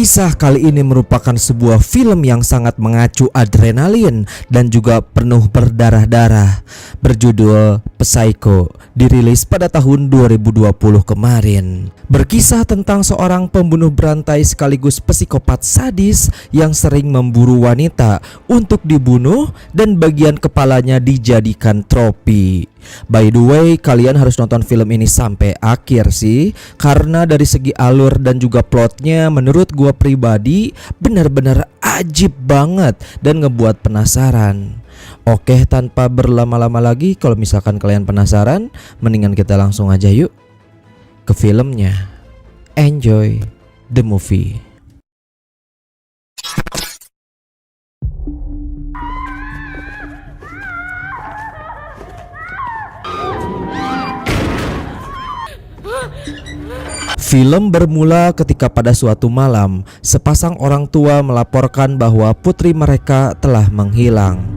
Kisah kali ini merupakan sebuah film yang sangat mengacu adrenalin dan juga penuh berdarah-darah, berjudul Psycho, dirilis pada tahun 2020 kemarin. Berkisah tentang seorang pembunuh berantai sekaligus psikopat sadis yang sering memburu wanita untuk dibunuh dan bagian kepalanya dijadikan tropi. By the way, kalian harus nonton film ini sampai akhir sih, karena dari segi alur dan juga plotnya menurut gua pribadi benar-benar ajib banget dan ngebuat penasaran. Oke, tanpa berlama-lama lagi, kalau misalkan kalian penasaran, mendingan kita langsung aja yuk ke filmnya. Enjoy the movie. Film bermula ketika pada suatu malam, sepasang orang tua melaporkan bahwa putri mereka telah menghilang.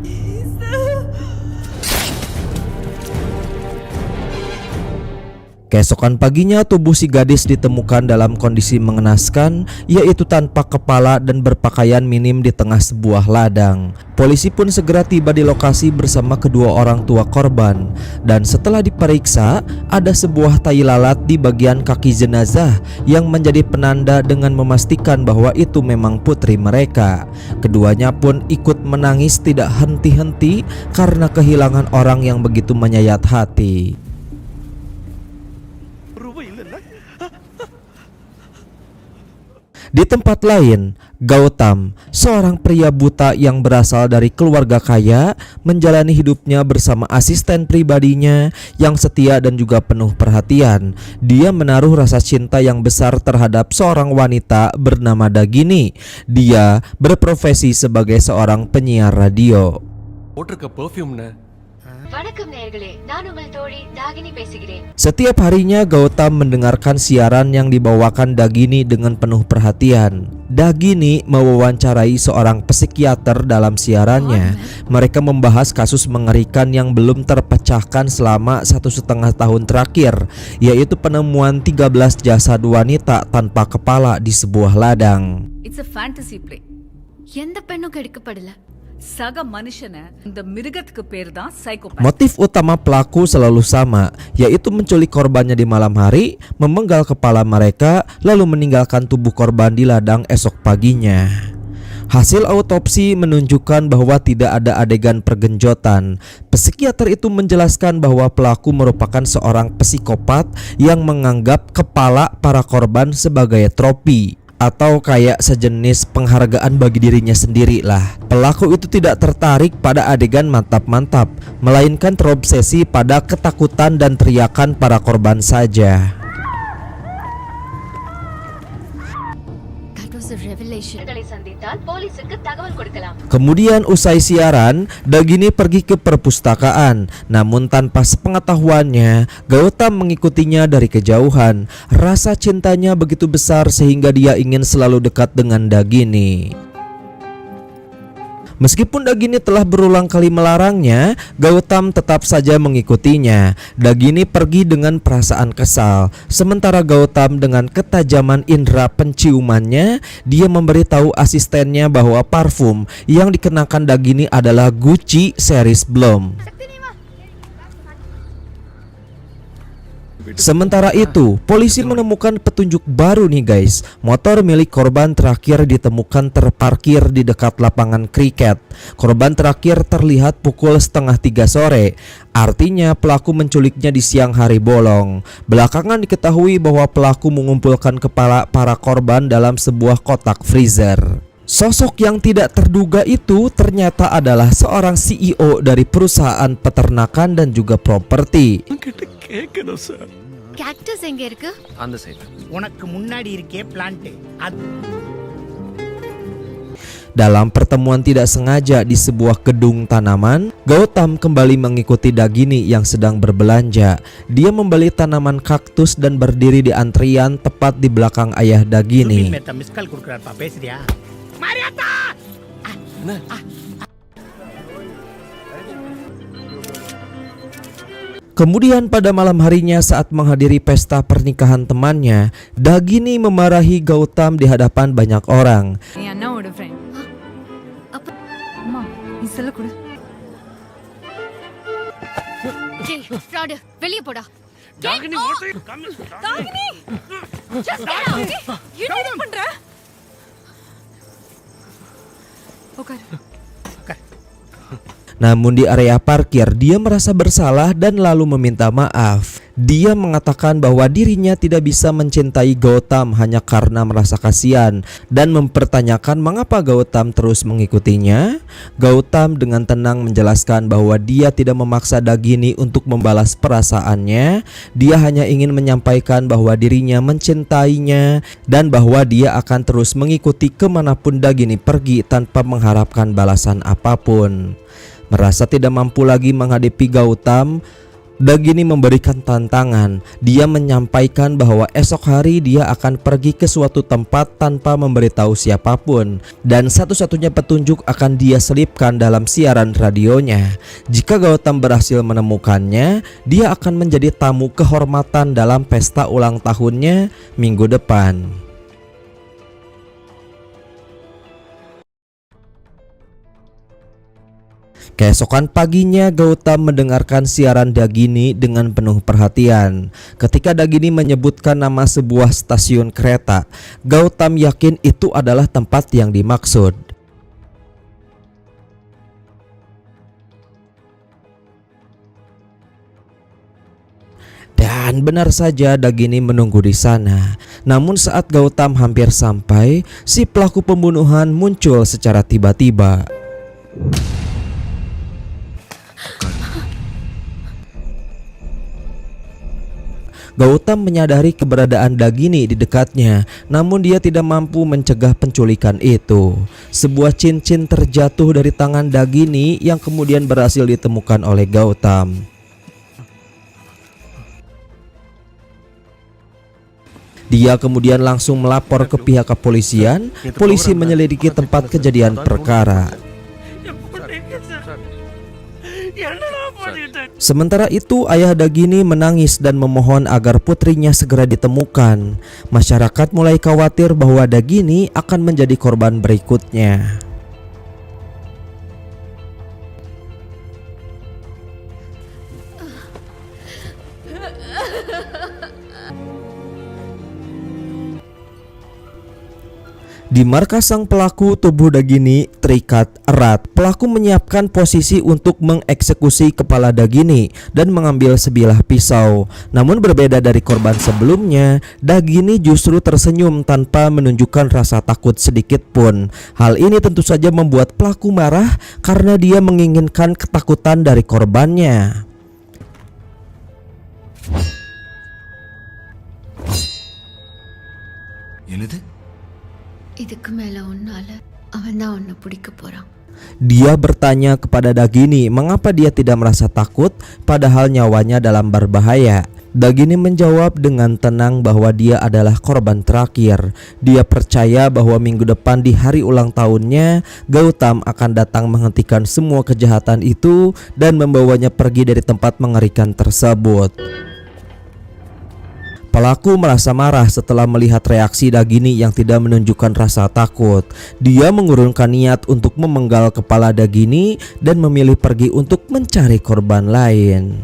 Keesokan paginya tubuh si gadis ditemukan dalam kondisi mengenaskan, yaitu tanpa kepala dan berpakaian minim di tengah sebuah ladang. Polisi pun segera tiba di lokasi bersama kedua orang tua korban, dan setelah diperiksa, ada sebuah tai lalat di bagian kaki jenazah yang menjadi penanda dengan memastikan bahwa itu memang putri mereka. Keduanya pun ikut menangis tidak henti-henti karena kehilangan orang yang begitu menyayat hati. Di tempat lain, Gautam, seorang pria buta yang berasal dari keluarga kaya, menjalani hidupnya bersama asisten pribadinya yang setia dan juga penuh perhatian. Dia menaruh rasa cinta yang besar terhadap seorang wanita bernama Dagini. Dia berprofesi sebagai seorang penyiar radio. Setiap harinya Gautam mendengarkan siaran yang dibawakan Dagini dengan penuh perhatian. Dagini mewawancarai seorang psikiater dalam siarannya. Mereka membahas kasus mengerikan yang belum terpecahkan selama 1,5 tahun terakhir, yaitu penemuan 13 jasad wanita tanpa kepala di sebuah ladang. It's a fantasy play. எந்த பெண்ணும் கெடுக்கப்படல. சக மனுஷன இந்த மிருகத்துக்கு பேர் தான் psychopath. Motif utama pelaku selalu sama, yaitu menculik korbannya di malam hari, memenggal kepala mereka, lalu meninggalkan tubuh korban di ladang esok paginya. Hasil autopsi menunjukkan bahwa tidak ada adegan pergenjotan. Psikiater itu menjelaskan bahwa pelaku merupakan seorang psikopat yang menganggap kepala para korban sebagai tropi, atau kayak sejenis penghargaan bagi dirinya sendiri lah. Pelaku itu tidak tertarik pada adegan mantap-mantap, melainkan terobsesi pada ketakutan dan teriakan para korban saja. Kemudian usai siaran, Dagini pergi ke perpustakaan. Namun tanpa sepengetahuannya, Gautam mengikutinya dari kejauhan. Rasa cintanya begitu besar sehingga dia ingin selalu dekat dengan Dagini. Meskipun Dagini telah berulang kali melarangnya, Gautam tetap saja mengikutinya. Dagini pergi dengan perasaan kesal, sementara Gautam dengan ketajaman indera penciumannya, dia memberitahu asistennya bahwa parfum yang dikenakan Dagini adalah Gucci series Blom. Sementara itu, polisi menemukan petunjuk baru nih guys. Motor milik korban terakhir ditemukan terparkir di dekat lapangan kriket. Korban terakhir terlihat pukul 2:30 sore. Artinya pelaku menculiknya di siang hari bolong. Belakangan diketahui bahwa pelaku mengumpulkan kepala para korban dalam sebuah kotak freezer. Sosok yang tidak terduga itu ternyata adalah seorang CEO dari perusahaan peternakan dan juga properti. Cactus எங்க இருக்கு? அந்த சைடு. உனக்கு முன்னாடி இருக்கே plant. Dalam pertemuan tidak sengaja di sebuah gedung tanaman, Gautam kembali mengikuti Dagini yang sedang berbelanja. Dia membeli tanaman kaktus dan berdiri di antrian tepat di belakang ayah Dagini. Miss call குடுக்குறாருப்பா பேசுறியா? Mariyatha! Kemudian pada malam harinya saat menghadiri pesta pernikahan temannya, Dagini memarahi Gautam di hadapan banyak orang. என் அண்ணாவோட ஃப்ரெண்ட் அப்ப அம்மா நீ சொல்ல கொடு டேய் ஃப்ராட் வெளிய போடா Dagini, what are you coming? Dakini just get out என்ன பண்ற உட்கார் Namun di area parkir dia merasa bersalah dan lalu meminta maaf. Dia mengatakan bahwa dirinya tidak bisa mencintai Gautam hanya karena merasa kasihan dan mempertanyakan mengapa Gautam terus mengikutinya. Gautam dengan tenang menjelaskan bahwa dia tidak memaksa Dagini untuk membalas perasaannya. Dia hanya ingin menyampaikan bahwa dirinya mencintainya dan bahwa dia akan terus mengikuti kemanapun Dagini pergi tanpa mengharapkan balasan apapun. Merasa tidak mampu lagi menghadapi Gautam, Dagini memberikan tantangan. Dia menyampaikan bahwa esok hari dia akan pergi ke suatu tempat tanpa memberitahu siapapun, dan satu-satunya petunjuk akan dia selipkan dalam siaran radionya. Jika Gautam berhasil menemukannya, dia akan menjadi tamu kehormatan dalam pesta ulang tahunnya minggu depan. Keesokan paginya Gautam mendengarkan siaran Dagini dengan penuh perhatian. Ketika Dagini menyebutkan nama sebuah stasiun kereta, Gautam yakin itu adalah tempat yang dimaksud. Dan benar saja Dagini menunggu di sana. Namun saat Gautam hampir sampai, si pelaku pembunuhan muncul secara tiba-tiba. Gautam menyadari keberadaan Dagini di dekatnya, namun dia tidak mampu mencegah penculikan itu. Sebuah cincin terjatuh dari tangan Dagini yang kemudian berhasil ditemukan oleh Gautam. Dia kemudian langsung melapor ke pihak kepolisian. Polisi menyelidiki tempat kejadian perkara. Sementara itu ayah Dagini menangis dan memohon agar putrinya segera ditemukan. Masyarakat mulai khawatir bahwa Dagini akan menjadi korban berikutnya. Di markas sang pelaku, tubuh Dagini terikat erat. Pelaku menyiapkan posisi untuk mengeksekusi kepala Dagini dan mengambil sebilah pisau. Namun berbeda dari korban sebelumnya, Dagini justru tersenyum tanpa menunjukkan rasa takut sedikit pun. Hal ini tentu saja membuat pelaku marah karena dia menginginkan ketakutan dari korbannya. இதுக்கு மேல உன்னால அவன் தான் உன்னை பிடிக்க போறான். Dia bertanya kepada Dagini mengapa dia tidak merasa takut padahal nyawanya dalam berbahaya. Dagini menjawab dengan tenang bahwa dia adalah korban terakhir. Dia percaya bahwa minggu depan di hari ulang tahunnya, Gautam akan datang menghentikan semua kejahatan itu dan membawanya pergi dari tempat mengerikan tersebut. Pelaku merasa marah setelah melihat reaksi Dagini yang tidak menunjukkan rasa takut. Dia mengurungkan niat untuk memenggal kepala Dagini dan memilih pergi untuk mencari korban lain.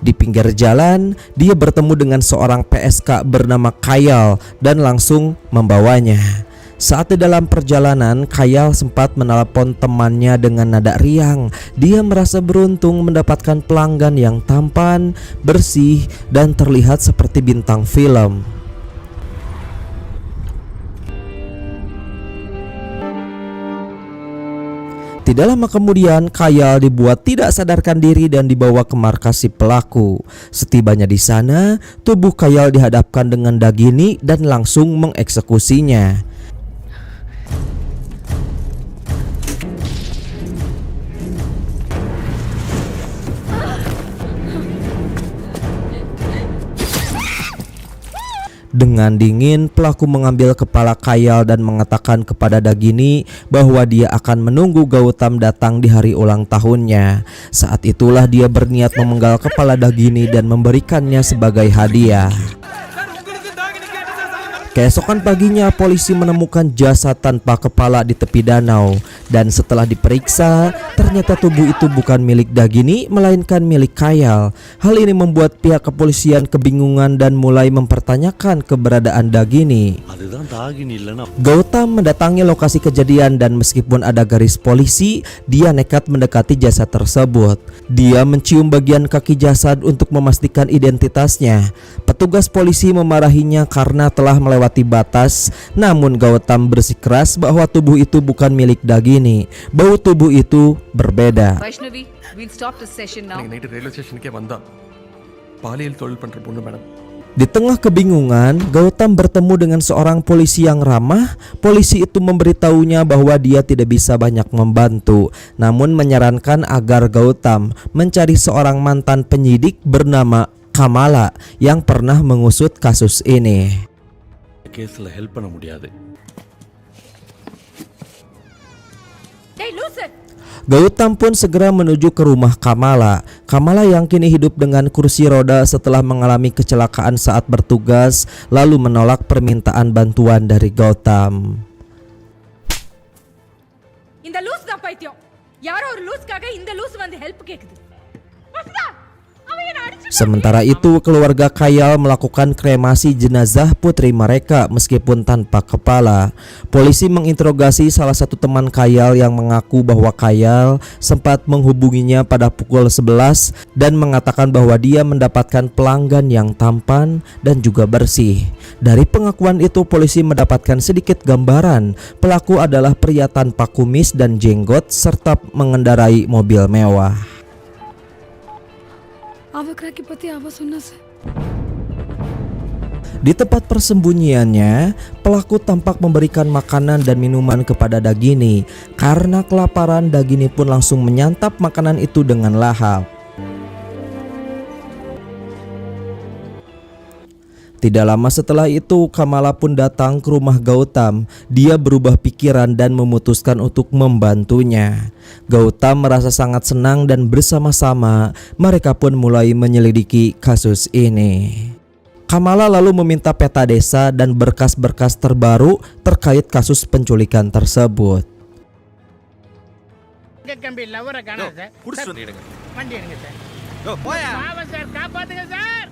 Di pinggir jalan, dia bertemu dengan seorang PSK bernama Kayal dan langsung membawanya. Saat di dalam perjalanan, Kayal sempat menelepon temannya dengan nada riang. Dia merasa beruntung mendapatkan pelanggan yang tampan, bersih, dan terlihat seperti bintang film. Tidak lama kemudian, Kayal dibuat tidak sadarkan diri dan dibawa ke markas si pelaku. Setibanya di sana, tubuh Kayal dihadapkan dengan Dagini dan langsung mengeksekusinya. Dengan dingin, pelaku mengambil kepala Kayal dan mengatakan kepada Dagini bahwa dia akan menunggu Gautam datang di hari ulang tahunnya. Saat itulah dia berniat memenggal kepala Dagini dan memberikannya sebagai hadiah. Keesokan paginya polisi menemukan jasad tanpa kepala di tepi danau dan setelah diperiksa ternyata tubuh itu bukan milik Dagini melainkan milik Kayal. Hal ini membuat pihak kepolisian kebingungan dan mulai mempertanyakan keberadaan Dagini. அதுதான் தாகினி இல்லைன்னா Gautam mendatangi lokasi kejadian dan meskipun ada garis polisi, dia nekat mendekati jasad tersebut. Dia mencium bagian kaki jasad untuk memastikan identitasnya. Petugas polisi memarahinya karena telah melewati batas, namun Gautam bersikeras bahwa tubuh itu bukan milik Dagini. Bau tubuh itu berbeda. Vaishnavi, we'll stop the session now. Night railway ஸ்டேஷனுக்கே வந்தா பாலியல் தொழில் பண்ற பொண்ணு madam. Di tengah kebingungan, Gautam bertemu dengan seorang polisi yang ramah. Polisi itu memberitahunya bahwa dia tidak bisa banyak membantu, namun menyarankan agar Gautam mencari seorang mantan penyidik bernama Kamala yang pernah mengusut kasus ini. கேஸ்ல ஹெல்ப் பண்ண முடியாது. Gautam pun segera menuju ke rumah Kamala. Kamala yang kini hidup dengan kursi roda setelah mengalami kecelakaan saat bertugas, lalu menolak permintaan bantuan dari Gautam. இந்த லூஸ் தான் பைத்தியம். யாரோ ஒரு லூஸ்க்காக இந்த லூஸ் வந்து ஹெல்ப் கேக்குது. வசுதா, அவன் என்ன அடிச்சு Sementara itu, keluarga Kayal melakukan kremasi jenazah putri mereka meskipun tanpa kepala. Polisi menginterogasi salah satu teman Kayal yang mengaku bahwa Kayal sempat menghubunginya pada pukul 11 dan mengatakan bahwa dia mendapatkan pelanggan yang tampan dan juga bersih. Dari pengakuan itu, polisi mendapatkan sedikit gambaran pelaku adalah pria tanpa kumis dan jenggot serta mengendarai mobil mewah. Di tempat persembunyiannya, pelaku tampak memberikan makanan dan minuman kepada Dagini. Karena kelaparan, Dagini pun langsung menyantap makanan itu dengan lahap. Tidak lama setelah itu, Kamala pun datang ke rumah Gautam. Dia berubah pikiran dan memutuskan untuk membantunya. Gautam merasa sangat senang dan bersama-sama mereka pun mulai menyelidiki kasus ini. Kamala lalu meminta peta desa dan berkas-berkas terbaru terkait kasus penculikan tersebut. கம்பி லவரை காணா சார் வண்டி எடுங்க சார் பாவம் சார் காப்பாத்துங்க sir.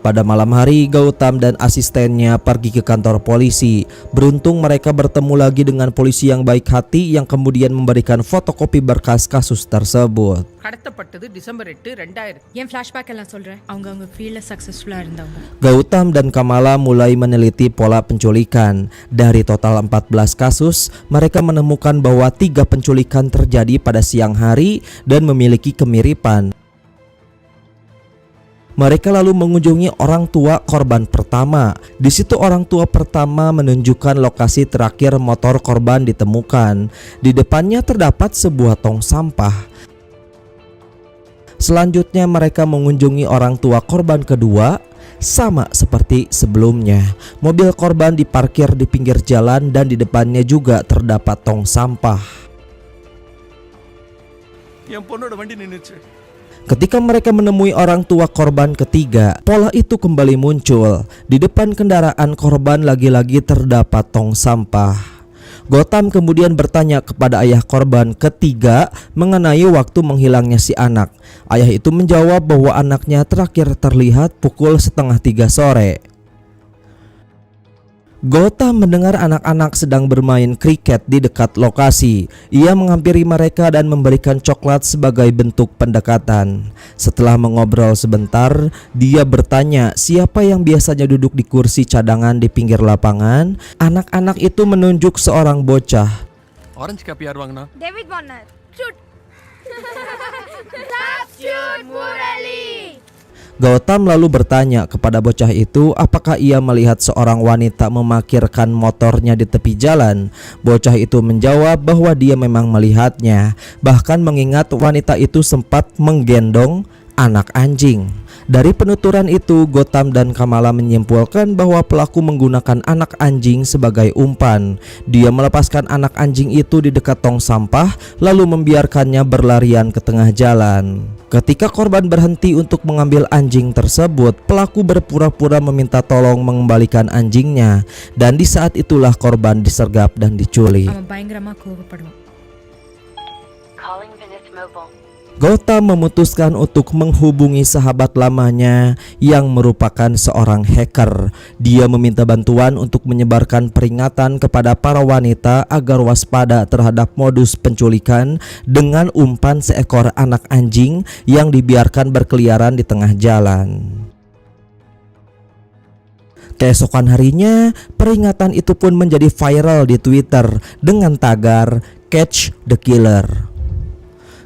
Pada malam hari, Gautam dan asistennya pergi ke kantor polisi. Beruntung mereka bertemu lagi dengan polisi yang baik hati yang kemudian memberikan fotokopi berkas kasus tersebut. கடத்தப்பட்டது டிசம்பர் 8 2000. என் ஃபிளாஷ்பேக் எல்லாம் சொல்றேன். அவங்க ஃபீல்ட்ல சக்சஸ்ஃபுல்லா இருந்தவங்க. Gautam dan Kamala mulai meneliti pola penculikan. Dari total 14 kasus, mereka menemukan bahwa 3 penculikan terjadi pada siang hari dan memiliki kemiripan. Mereka lalu mengunjungi orang tua korban pertama. Di situ orang tua pertama menunjukkan lokasi terakhir motor korban ditemukan. Di depannya terdapat sebuah tong sampah. Selanjutnya mereka mengunjungi orang tua korban kedua. Sama seperti sebelumnya, mobil korban diparkir di pinggir jalan dan di depannya juga terdapat tong sampah. என் பொண்ணோட வண்டி நின்னுச்சு. Ketika mereka menemui orang tua korban ketiga, pola itu kembali muncul. Di depan kendaraan korban lagi-lagi terdapat tong sampah. Gautam kemudian bertanya kepada ayah korban ketiga mengenai waktu menghilangnya si anak. Ayah itu menjawab bahwa anaknya terakhir terlihat pukul 2:30 sore. Gautam mendengar anak-anak sedang bermain kriket di dekat lokasi. Ia menghampiri mereka dan memberikan coklat sebagai bentuk pendekatan. Setelah mengobrol sebentar, dia bertanya siapa yang biasanya duduk di kursi cadangan di pinggir lapangan. Anak-anak itu menunjuk seorang bocah. Orange cap யார் வாங்கினா? David Warner. Shoot. Shoot Murali. Gautam lalu bertanya kepada bocah itu apakah ia melihat seorang wanita memarkirkan motornya di tepi jalan. Bocah itu menjawab bahwa dia memang melihatnya, bahkan mengingat wanita itu sempat menggendong anak anjing. Dari penuturan itu, Gautam dan Kamala menyimpulkan bahwa pelaku menggunakan anak anjing sebagai umpan. Dia melepaskan anak anjing itu di dekat tong sampah, lalu membiarkannya berlarian ke tengah jalan. Ketika korban berhenti untuk mengambil anjing tersebut, pelaku berpura-pura meminta tolong mengembalikan anjingnya, dan di saat itulah korban disergap dan diculik. அவன் பயங்கரமா கோபப்படுவான். Gautam memutuskan untuk menghubungi sahabat lamanya yang merupakan seorang hacker. Dia meminta bantuan untuk menyebarkan peringatan kepada para wanita agar waspada terhadap modus penculikan dengan umpan seekor anak anjing yang dibiarkan berkeliaran di tengah jalan. Keesokan harinya, peringatan itu pun menjadi viral di Twitter dengan tagar "Catch the Killer".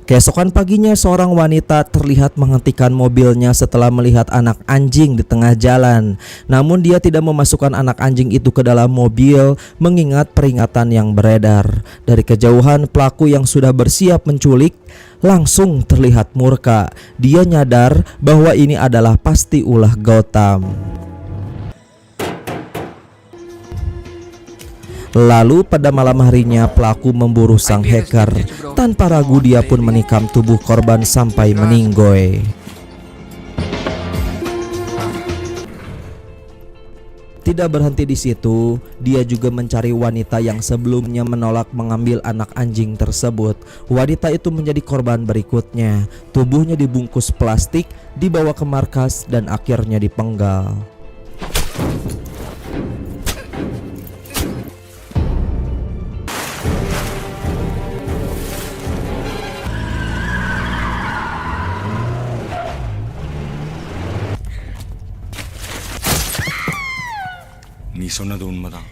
Keesokan paginya, seorang wanita terlihat menghentikan mobilnya setelah melihat anak anjing di tengah jalan. Namun dia tidak memasukkan anak anjing itu ke dalam mobil mengingat peringatan yang beredar. Dari kejauhan, pelaku yang sudah bersiap menculik langsung terlihat murka. Dia nyadar bahwa ini adalah pasti ulah Gautam. Lalu pada malam harinya pelaku memburu sang hacker. Tanpa ragu dia pun menikam tubuh korban sampai meninggoy. Tidak berhenti di situ, dia juga mencari wanita yang sebelumnya menolak mengambil anak anjing tersebut. Wanita itu menjadi korban berikutnya. Tubuhnya dibungkus plastik, dibawa ke markas dan akhirnya dipenggal. நீ சொன்னது உண்மைதான்.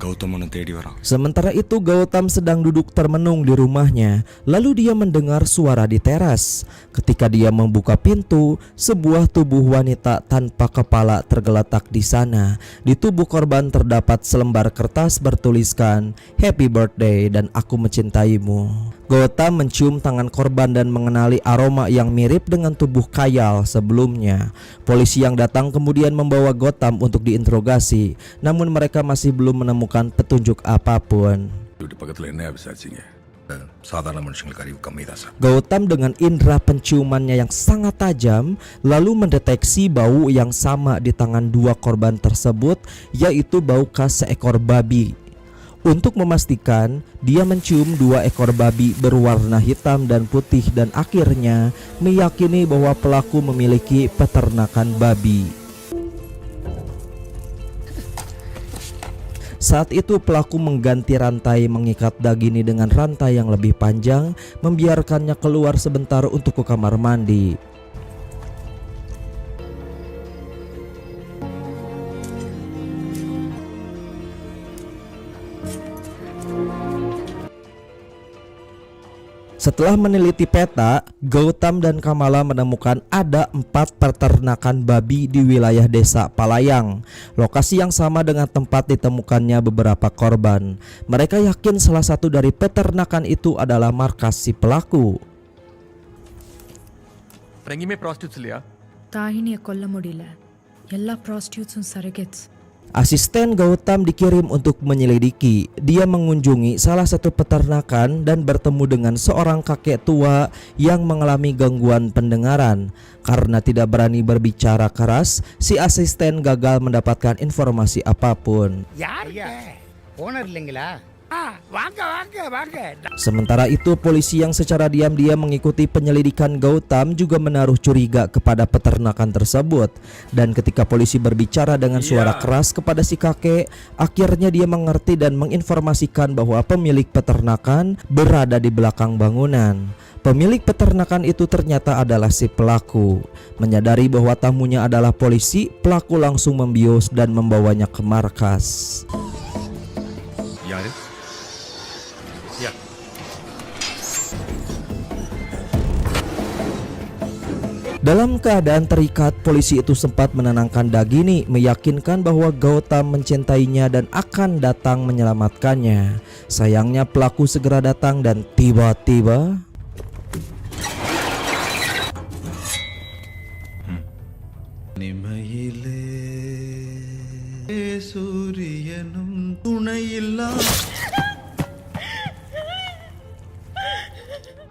Gautam உன்னை தேடி வரான். Sementara itu Gautam sedang duduk termenung di rumahnya. Lalu dia mendengar suara di teras. Ketika dia membuka pintu, sebuah tubuh wanita tanpa kepala tergeletak di sana. Di tubuh korban terdapat selembar kertas bertuliskan "Happy Birthday" dan "Aku Mencintaimu". Gautam mencium tangan korban dan mengenali aroma yang mirip dengan tubuh Kayal sebelumnya. Polisi yang datang kemudian membawa Gautam untuk diinterogasi, namun mereka masih belum menemukan petunjuk apapun. Gautam dengan indera penciumannya yang sangat tajam lalu mendeteksi bau yang sama di tangan dua korban tersebut, yaitu bau khas seekor babi. Untuk memastikan, dia mencium dua ekor babi berwarna hitam dan putih dan akhirnya meyakini bahwa pelaku memiliki peternakan babi. Saat itu pelaku mengganti rantai mengikat Dagini dengan rantai yang lebih panjang, membiarkannya keluar sebentar untuk ke kamar mandi. Setelah meneliti peta, Gautam dan Kamala menemukan ada 4 peternakan babi di wilayah desa Palayang, lokasi yang sama dengan tempat ditemukannya beberapa korban. Mereka yakin salah satu dari peternakan itu adalah markas si pelaku. எங்கேயுமே ப்ராஸ்டியூட்ஸ் இல்லையா? தாயினியை கொல்ல முடியல. எல்லா ப்ராஸ்டியூட்ஸும் சரகெட்ஸ். Asisten Gautam dikirim untuk menyelidiki. Dia mengunjungi salah satu peternakan dan bertemu dengan seorang kakek tua yang mengalami gangguan pendengaran. Karena tidak berani berbicara keras, si asisten gagal mendapatkan informasi apapun. யார் ஓனர் இல்லைங்களா? வாங்க வாங்க வாங்க. Sementara itu polisi yang secara diam-diam mengikuti penyelidikan Gautam juga menaruh curiga kepada peternakan tersebut. Dan ketika polisi berbicara dengan suara keras kepada si kakek, akhirnya dia mengerti dan menginformasikan bahwa pemilik peternakan berada di belakang bangunan. Pemilik peternakan itu ternyata adalah si pelaku. Menyadari bahwa tamunya adalah polisi, pelaku langsung membius dan membawanya ke markas. யாரு? Dalam keadaan terikat, polisi itu sempat menenangkan Dagini, meyakinkan bahwa Gautam mencintainya dan akan datang menyelamatkannya. Sayangnya pelaku segera datang dan tiba-tiba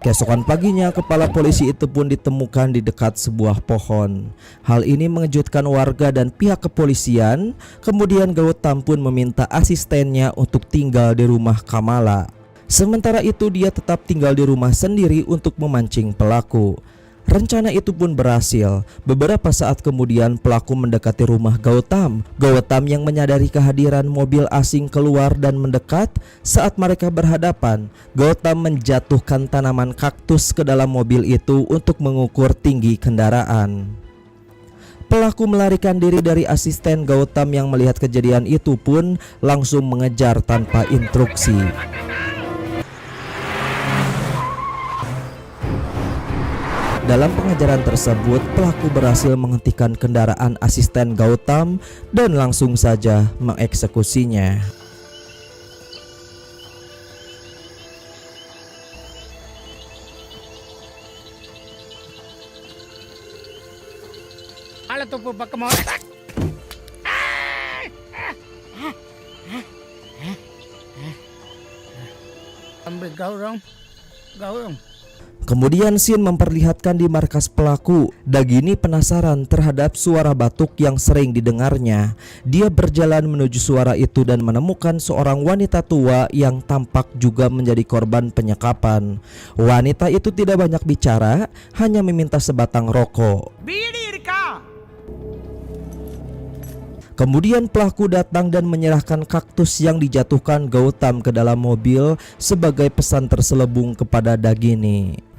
Keesokan paginya, kepala polisi itu pun ditemukan di dekat sebuah pohon. Hal ini mengejutkan warga dan pihak kepolisian. Kemudian Gautam pun meminta asistennya untuk tinggal di rumah Kamala. Sementara itu dia tetap tinggal di rumah sendiri untuk memancing pelaku. Rencana itu pun berhasil. Beberapa saat kemudian pelaku mendekati rumah Gautam. Gautam yang menyadari kehadiran mobil asing keluar dan mendekat. Saat mereka berhadapan, Gautam menjatuhkan tanaman kaktus ke dalam mobil itu untuk mengukur tinggi kendaraan. Pelaku melarikan diri dari asisten Gautam yang melihat kejadian itu pun langsung mengejar tanpa instruksi. Dalam pengejaran tersebut, pelaku berhasil menghentikan kendaraan asisten Gautam dan langsung saja mengeksekusinya. Ala tupu பக்கமா ambil gaurang. Kemudian scene memperlihatkan di markas pelaku. Dagini penasaran terhadap suara batuk yang sering didengarnya. Dia berjalan menuju suara itu dan menemukan seorang wanita tua yang tampak juga menjadi korban penyekapan. Wanita itu tidak banyak bicara, hanya meminta sebatang rokok. Kemudian pelaku datang dan menyerahkan kaktus yang dijatuhkan Gautam ke dalam mobil sebagai pesan terselubung kepada Dagini.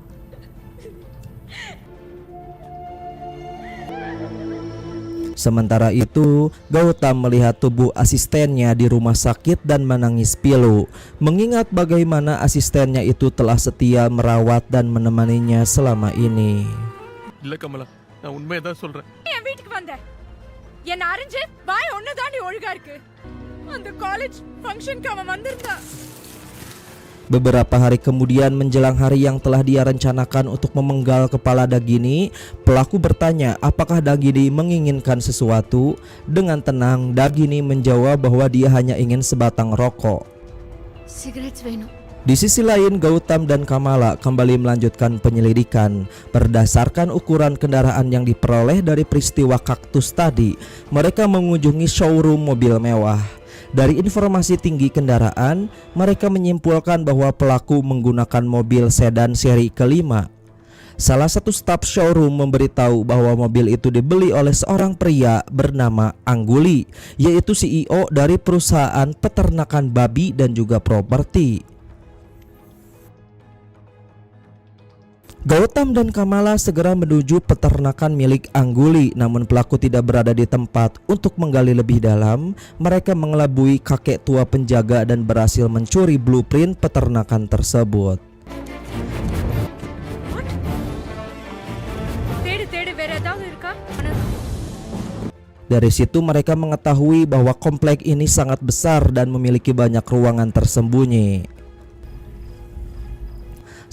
Sementara itu, Gautam melihat tubuh asistennya di rumah sakit dan menangis pilu, mengingat bagaimana asistennya itu telah setia merawat dan menemaninya selama ini. இல்ல கமலா, நான் உண்மையதான் சொல்றேன். என் வீட்டுக்கு வந்த என்ன அறிஞ்சு பாய் ஒன்னு தாண்டி ஒழுங்கா இருக்கு. அந்த காலேஜ் ஃபங்க்ஷனுக்கு அவன் வந்திருந்தான். Beberapa hari kemudian menjelang hari yang telah dia rencanakan untuk memenggal kepala Dagini, pelaku bertanya apakah Dagini menginginkan sesuatu. Dengan tenang, Dagini menjawab bahwa dia hanya ingin sebatang rokok. Cigarettes வேணும். Di sisi lain, Gautam dan Kamala kembali melanjutkan penyelidikan. Berdasarkan ukuran kendaraan yang diperoleh dari peristiwa kaktus tadi, mereka mengunjungi showroom mobil mewah. Dari informasi tinggi kendaraan, mereka menyimpulkan bahwa pelaku menggunakan mobil sedan seri kelima. Salah satu staf showroom memberitahu bahwa mobil itu dibeli oleh seorang pria bernama Angguli, yaitu CEO dari perusahaan peternakan babi dan juga properti. Gautam dan Kamala segera menuju peternakan milik Angguli, namun pelaku tidak berada di tempat. Untuk menggali lebih dalam, mereka mengelabui kakek tua penjaga dan berhasil mencuri blueprint peternakan tersebut. தேடு வேற ஏதாவது இருக்கா? Dari situ mereka mengetahui bahwa komplek ini sangat besar dan memiliki banyak ruangan tersembunyi.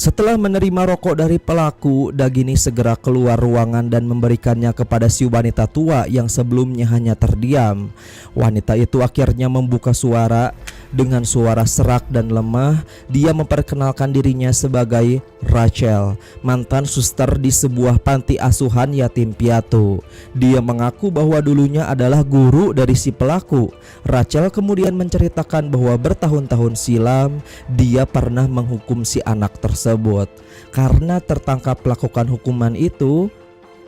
Setelah menerima rokok dari pelaku, Dagini segera keluar ruangan dan memberikannya kepada si wanita tua yang sebelumnya hanya terdiam. Wanita itu akhirnya membuka suara. Dengan suara serak dan lemah, dia memperkenalkan dirinya sebagai Rachel, mantan suster di sebuah panti asuhan yatim piatu. Dia mengaku bahwa dulunya adalah guru dari si pelaku. Rachel kemudian menceritakan bahwa bertahun-tahun silam dia pernah menghukum si anak tersebut. Karena tertangkap melakukan hukuman itu,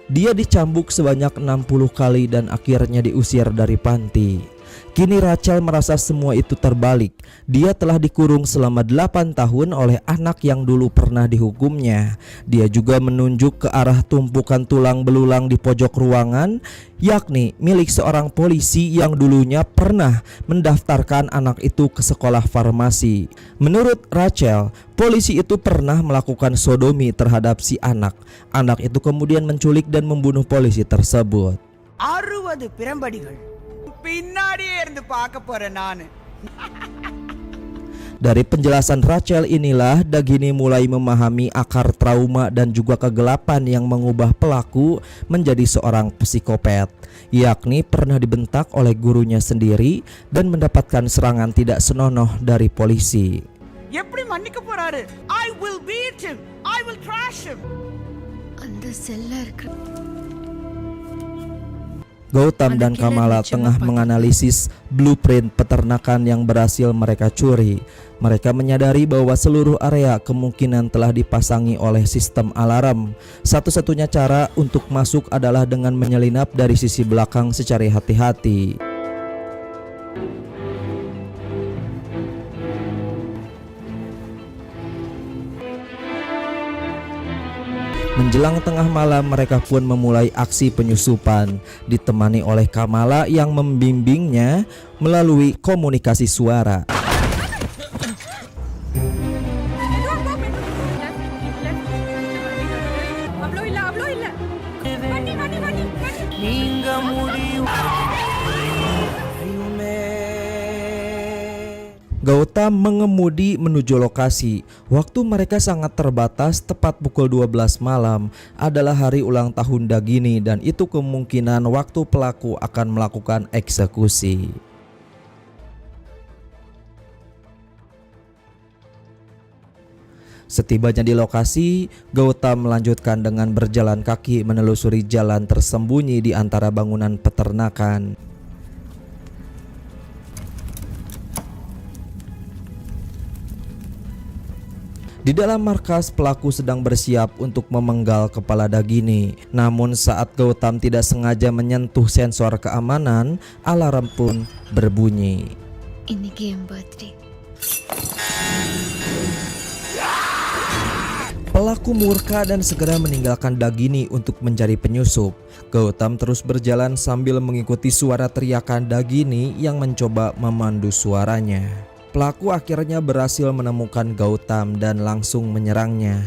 dia dicambuk sebanyak 60 kali dan akhirnya diusir dari panti. Kini Rachel merasa semua itu terbalik. Dia telah dikurung selama 8 tahun oleh anak yang dulu pernah dihukumnya. Dia juga menunjuk ke arah tumpukan tulang belulang di pojok ruangan, yakni milik seorang polisi yang dulunya pernah mendaftarkan anak itu ke sekolah farmasi. Menurut Rachel, polisi itu pernah melakukan sodomi terhadap si anak. Anak itu kemudian menculik dan membunuh polisi tersebut. 60 பிரம்படிகள் பின்னாடியே இருந்து பார்க்க போறேன் நானு. Dari penjelasan Rachel inilah Dagini mulai memahami akar trauma dan juga kegelapan yang mengubah pelaku menjadi seorang psikopat, yakni pernah dibentak oleh gurunya sendiri dan mendapatkan serangan tidak senonoh dari polisi. எப்படி மன்னிக்க போறாரு? I will beat him. I will trash him. அந்த செல்ல இருக்கிற Gautam dan Kamala tengah menganalisis blueprint peternakan yang berhasil mereka curi. Mereka menyadari bahwa seluruh area kemungkinan telah dipasangi oleh sistem alarm. Satu-satunya cara untuk masuk adalah dengan menyelinap dari sisi belakang secara hati-hati. Menjelang tengah malam mereka pun memulai aksi penyusupan, ditemani oleh Kamala yang membimbingnya melalui komunikasi suara. Gautam mengemudi menuju lokasi. Waktu mereka sangat terbatas, tepat pukul 12 malam adalah hari ulang tahun Dagini dan itu kemungkinan waktu pelaku akan melakukan eksekusi. Setibanya di lokasi, Gautam melanjutkan dengan berjalan kaki menelusuri jalan tersembunyi di antara bangunan peternakan. Di dalam markas, pelaku sedang bersiap untuk memenggal kepala Dagini. Namun saat Gautam tidak sengaja menyentuh sensor keamanan, alarm pun berbunyi. இன்னைக்கு என் birthday. Pelaku murka dan segera meninggalkan Dagini untuk mencari penyusup. Gautam terus berjalan sambil mengikuti suara teriakan Dagini yang mencoba memandu suaranya. Pelaku akhirnya berhasil menemukan Gautam dan langsung menyerangnya.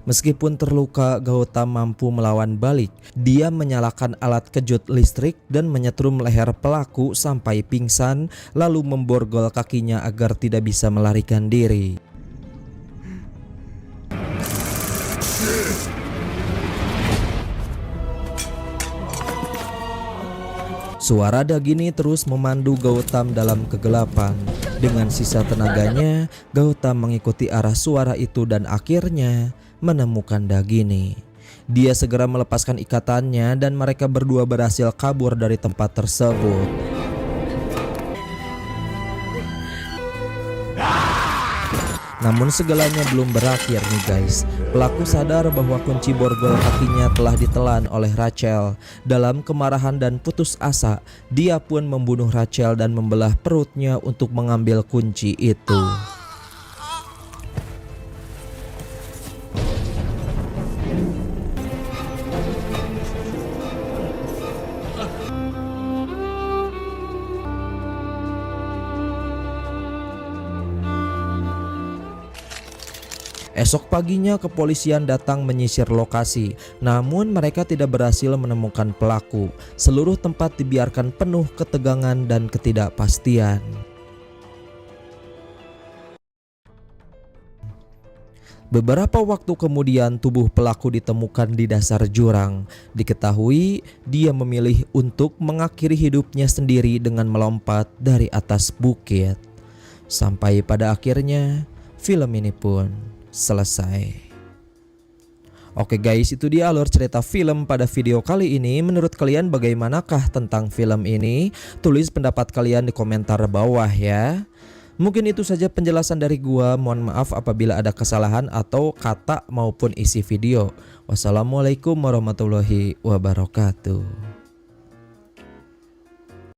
Meskipun terluka, Gautam mampu melawan balik. Dia menyalakan alat kejut listrik dan menyetrum leher pelaku sampai pingsan, lalu memborgol kakinya agar tidak bisa melarikan diri. Suara Dagini terus memandu Gautam dalam kegelapan. Dengan sisa tenaganya, Gautam mengikuti arah suara itu dan akhirnya menemukan Dagini. Dia segera melepaskan ikatannya dan mereka berdua berhasil kabur dari tempat tersebut. Namun segalanya belum berakhir nih guys. Pelaku sadar bahwa kunci borgol kakinya telah ditelan oleh Rachel. Dalam kemarahan dan putus asa, dia pun membunuh Rachel dan membelah perutnya untuk mengambil kunci itu. Esok paginya kepolisian datang menyisir lokasi, namun mereka tidak berhasil menemukan pelaku. Seluruh tempat dibiarkan penuh ketegangan dan ketidakpastian. Beberapa waktu kemudian tubuh pelaku ditemukan di dasar jurang. Diketahui dia memilih untuk mengakhiri hidupnya sendiri dengan melompat dari atas bukit. Sampai pada akhirnya film ini pun selesai. Oke guys, itu dia alur cerita film pada video kali ini. Menurut kalian bagaimanakah tentang film ini? Tulis pendapat kalian di komentar bawah ya. Mungkin itu saja penjelasan dari gua. Mohon maaf apabila ada kesalahan atau kata maupun isi video. Wassalamualaikum warahmatullahi wabarakatuh.